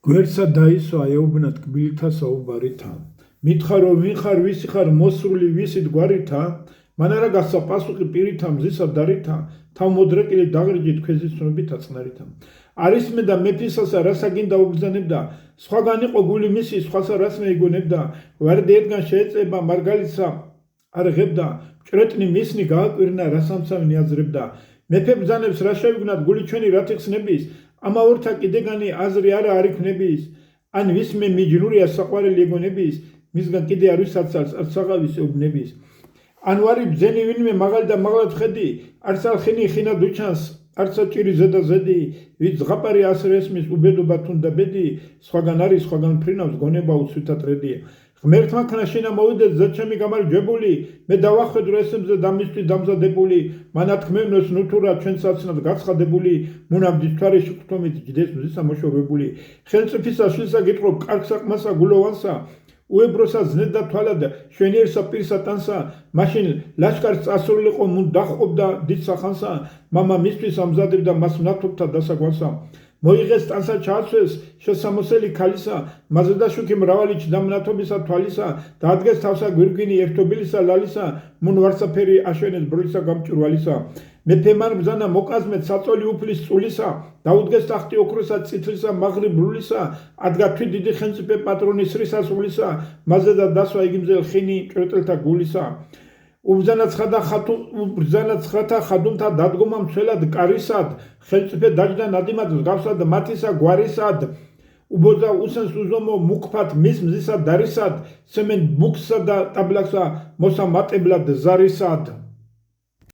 გვერდსა დაისვა ეუბნა ტკბილთა საუბარითა. მითხრა რომ ვინ ხარ, ვისი ხარ, მოსრული ვისით გვარითა, მან არა გასცა პასუხი პირითა, მზისა დარითა, თავმოდრეკილი დაღრიჯით ქვეზის ცნობითა წყნარითა. არის მე და მეფისასა რასა გინდა უბრძანებდა, სხვაგან იყო გული მისი, სხვასა რას მეიგონებდა, ვარდი ერთგან შეეწება მარგალისა არ ღებდა, ჭრეტნი მისნი გააკვირნა რასამცავი აზრებდა. მეფე ბრძანებს რა შევიგნათ გული ჩვენი რა თიხსნების, ამაორთა კიდეგანი აზრი არა არ იქნების, ან ვისმე მიჯნურია საყვარელი ეგონების, მისგან კიდე არ ვისაცალს არც საღავის ეუბნების. ან ვარი ბძენი ვინმე მაღალი და მაღლად ხედი, არც ალხინი ხინა დუჩანს, არც საჭირი ზედა ზედი, ვით ზღაპარი ასრე ესმის უბედობა თუნდა ბედი, სხვაგან არის სხვაგან ფრინავს გონება უცვითად რედი. ღმერთმა ქნა შენა მოვიდეთ ზეჩემი გამარჯვებული, მე დავახვედრო ესემზე და მისთვის დამზადებული, მანათქმევნოს ნუთურა ჩვენ საცნად გაცხადებული, მუნაბდის თვარეში გრთომით ჯდეს მზისა მოშორებული. ხელმწიფისა შვილსა გიტყობ კარგ საყმასა გულოვანსა, უებროსა ზნედ და თვალად შვენიერსა პირსა ტანსა, მაშინ ლაშქარს წასულიყო მუნ დაჰყობდა დიდ სახანსა, მამა მისთვის ამზადებდა მას მნათობთა დასაგვანსა. მოიღეს ტანსა ჩააცვეს შესამოსელი ქალისა, მასზე დაშუქი მრავალი ჩდამნათობისა თვალისა, დაადგეს თავსა გვირგვინი ერთობილისა ლალისა, მუნ ვარსაფერი აშენეს ბროლისა გამჭვირვალისა. მეფე მან ბრძანა მოკაზმეთ საწოლი უფლის წულისა, დაუდგეს ტახტი ოქროსა წითლისა მაღრი ბრულისა, ადგა თვით დიდი ხელმწიფე პატრონის სრისასრულისა, მასზე და დასვა იგიმზელ ხინი ჭრეტელთა გულისა. უბრძანა ცხათა ხადუმთა დადგომა მცველად კარისად, ხელმწიფე დაჯდა ნადიმად მსგავსად მათისა გვარისად, უბოძა უსენს უზომო მუქფათ მის მზისა დარისად, სემენ ბუქსსა და ტაბლაკსა მოსამატებლად ზარისად.